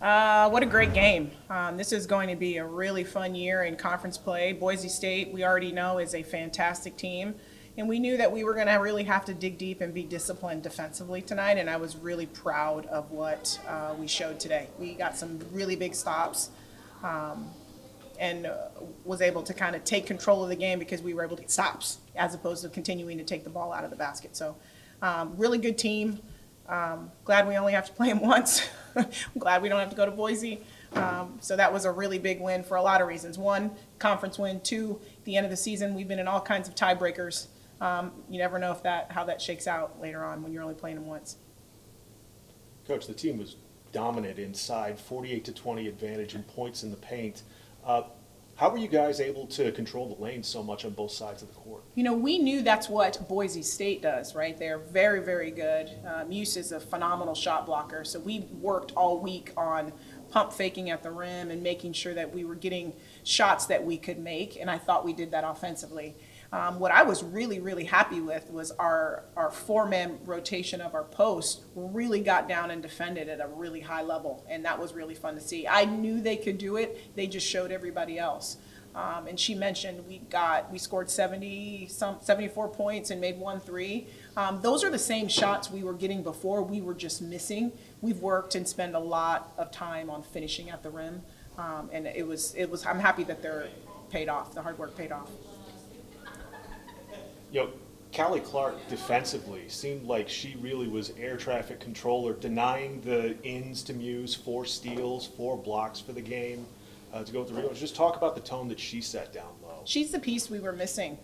What a great game. This is going to be a really fun year in conference play. Boise State, we already know, is a fantastic team. And we knew that we were going to really have to dig deep and be disciplined defensively tonight. And I was really proud of what we showed today. We got some really big stops and was able to kind of take control of the game because we were able to get stops as opposed to continuing to take the ball out of the basket. So really good team. Glad we only have to play them once. I'm glad we don't have to go to Boise. So that was a really big win for a lot of reasons. One, conference win. Two, at the end of the season, we've been in all kinds of tiebreakers. You never know how that shakes out later on when you're only playing them once. Coach, the team was dominant inside, 48-20 advantage in points in the paint. How were you guys able to control the lane so much on both sides of the court? You know, we knew that's what Boise State does, right? They're very, very good. Muse is a phenomenal shot blocker, so we worked all week on pump faking at the rim and making sure that we were getting shots that we could make, and I thought we did that offensively. What I was really, really happy with was our four-man rotation of our post really got down and defended at a really high level, and that was really fun to see. I knew they could do it. They just showed everybody else. And she mentioned we scored 74 points and made 1 3. Those are the same shots we were getting before. We were just missing. We've worked and spent a lot of time on finishing at the rim, and it was. I'm happy that they're paid off. The hard work paid off. Cali Clark defensively seemed like she really was air traffic controller, denying the ins to Muse, 4 steals, 4 blocks for the game. To go with the rebounds, just talk about the tone that she set down low. She's the piece we were missing.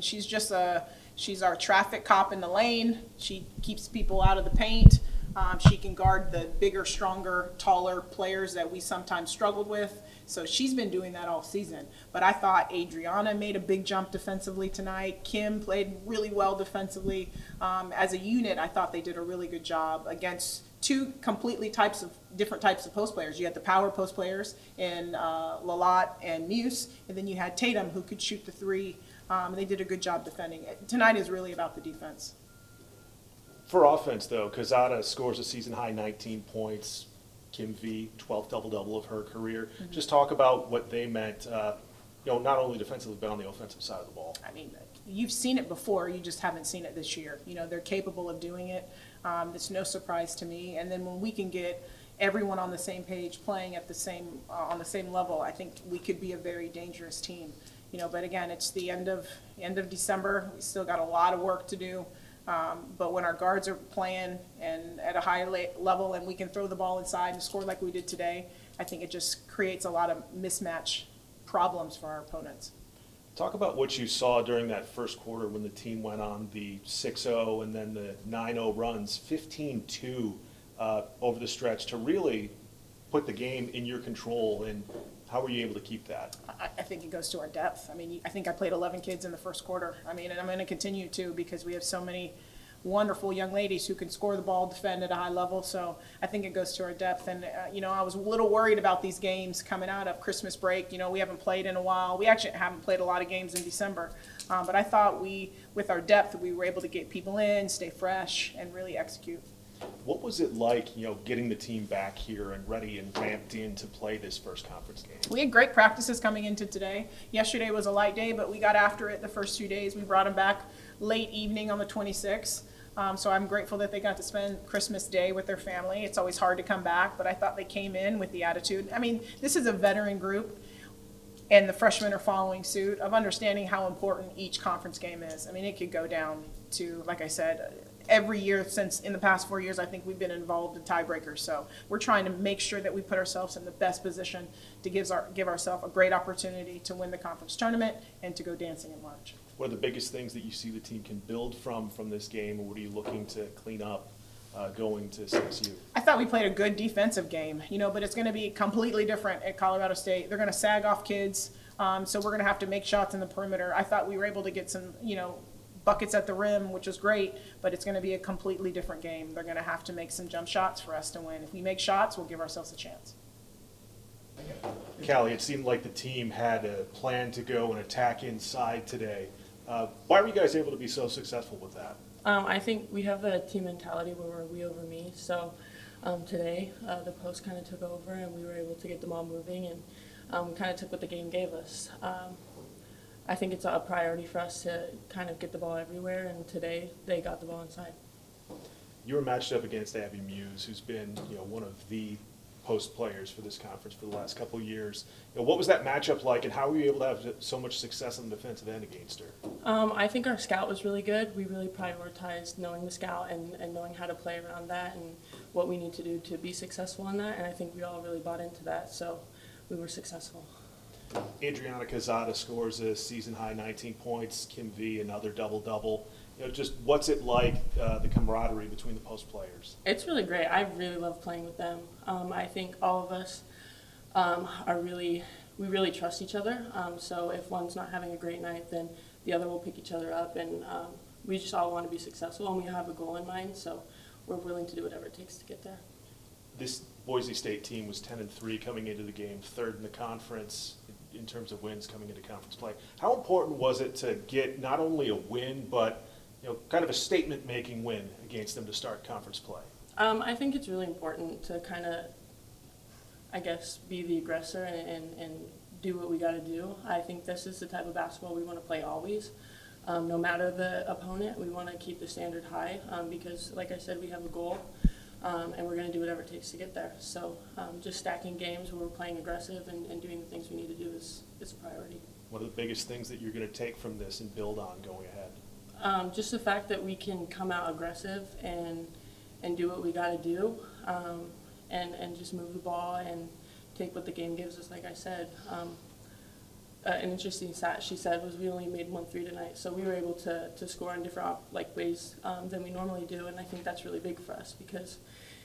She's our traffic cop in the lane. She keeps people out of the paint. She can guard the bigger, stronger, taller players that we sometimes struggled with. So she's been doing that all season. But I thought Adriana made a big jump defensively tonight. Kim played really well defensively. As a unit, I thought they did a really good job against 2 completely different types of post players. You had the power post players in Lalott and Muse, and then you had Tatum, who could shoot the 3. They did a good job defending it. Tonight is really about the defense. For offense, though, Quezada scores a season-high 19 points. Kim V, 12th double-double of her career. Mm-hmm. Just talk about what they meant, not only defensively, but on the offensive side of the ball. I mean, you've seen it before. You just haven't seen it this year. They're capable of doing it. It's no surprise to me. And then when we can get everyone on the same page, playing at the same on the same level, I think we could be a very dangerous team. But again, it's the end of December. We still got a lot of work to do. But when our guards are playing and at a high level and we can throw the ball inside and score like we did today, I think it just creates a lot of mismatch problems for our opponents. Talk about what you saw during that first quarter when the team went on the 6-0 and then the 9-0 runs, 15-2 over the stretch to really put the game in your control, and how were you able to keep that? I think it goes to our depth. I mean, I think I played 11 kids in the first quarter. I mean, and I'm going to continue to because we have so many wonderful young ladies who can score the ball, defend at a high level. So I think it goes to our depth. And, I was a little worried about these games coming out of Christmas break. We haven't played in a while. We actually haven't played a lot of games in December. But I thought with our depth, we were able to get people in, stay fresh, and really execute. What was it like, getting the team back here and ready and ramped in to play this first conference game? We had great practices coming into today. Yesterday was a light day, but we got after it the first 2 days. We brought them back late evening on the 26th. So I'm grateful that they got to spend Christmas Day with their family. It's always hard to come back, but I thought they came in with the attitude. I mean, this is a veteran group, and the freshmen are following suit of understanding how important each conference game is. I mean, it could go down to, like I said, every year since in the past 4 years, I think we've been involved in tiebreakers. So we're trying to make sure that we put ourselves in the best position to give ourselves a great opportunity to win the conference tournament and to go dancing in March. What are the biggest things that you see the team can build from this game, or what are you looking to clean up going to Sdsu? I thought we played a good defensive game, but it's going to be completely different at Colorado State. They're going to sag off kids, so we're going to have to make shots in the perimeter. I thought we were able to get some, buckets at the rim, which was great, but it's going to be a completely different game. They're going to have to make some jump shots for us to win. If we make shots, we'll give ourselves a chance. Cali, it seemed like the team had a plan to go and attack inside today. Why were you guys able to be so successful with that? I think we have a team mentality where we're we over me. So Today, the post kind of took over, and we were able to get the ball moving, and we kind of took what the game gave us. I think it's a priority for us to kind of get the ball everywhere, and today they got the ball inside. You were matched up against Abby Muse, who's been, one of the post players for this conference for the last couple of years. What was that matchup like, and how were you able to have so much success on the defensive end against her? I think our scout was really good. We really prioritized knowing the scout and knowing how to play around that and what we need to do to be successful in that, and I think we all really bought into that, so we were successful. Adriana Cazada scores a season-high 19 points, Kim V another double-double. Just what's it like, the camaraderie between the post players? It's really great. I really love playing with them. I think all of us we really trust each other. So if one's not having a great night, then the other will pick each other up, and we just all want to be successful, and we have a goal in mind, so we're willing to do whatever it takes to get there. This Boise State team was 10-3 coming into the game, third in the conference in terms of wins coming into conference play. How important was it to get not only a win, but kind of a statement-making win against them to start conference play? I think it's really important to kind of, I guess, be the aggressor and do what we got to do. I think this is the type of basketball we want to play always. No matter the opponent, we want to keep the standard high because, like I said, we have a goal, and we're going to do whatever it takes to get there. So just stacking games where we're playing aggressive and doing the things we need to do is a priority. What are the biggest things that you're going to take from this and build on going ahead? Just the fact that we can come out aggressive and do what we got to do, and just move the ball and take what the game gives us. Like I said, an interesting stat she said was we only made 1 3 tonight, so we were able to score in different ways than we normally do, and I think that's really big for us because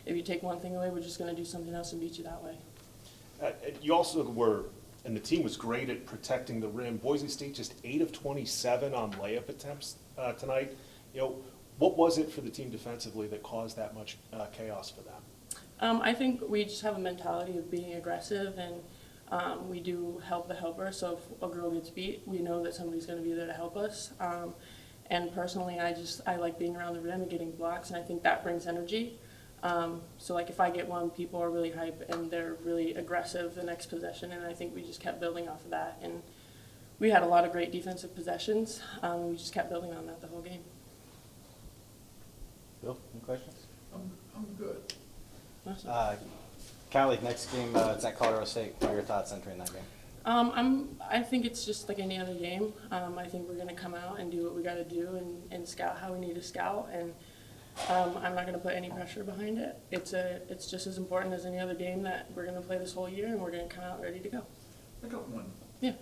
if you take one thing away, we're just going to do something else and beat you that way. You also were, and the team was great at protecting the rim. Boise State just 8 of 27 on layup attempts tonight. What was it for the team defensively that caused that much chaos for them? I think we just have a mentality of being aggressive, and we do help the helper. So if a girl gets beat, we know that somebody's going to be there to help us. And personally, I like being around the rim and getting blocks, and I think that brings energy. So like if I get one, people are really hype and they're really aggressive the next possession, and I think we just kept building off of that. And we had a lot of great defensive possessions. We just kept building on that the whole game. Bill, any questions? I'm good. Awesome. Cali, next game, it's at Colorado State. What are your thoughts entering that game? I think it's just like any other game. I think we're going to come out and do what we got to do and scout how we need to scout. And I'm not going to put any pressure behind it. It's just as important as any other game that we're going to play this whole year, and we're going to come out ready to go. I got one. Yeah.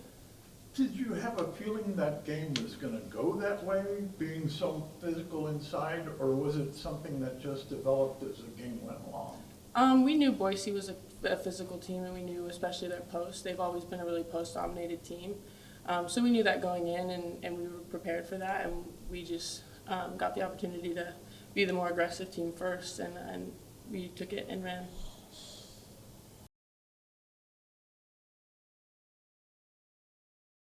Did you have a feeling that game was going to go that way, being so physical inside, or was it something that just developed as the game went along? We knew Boise was a physical team, and we knew especially their post. They've always been a really post-dominated team. So we knew that going in, and we were prepared for that, and we just got the opportunity to be the more aggressive team first, and we took it and ran.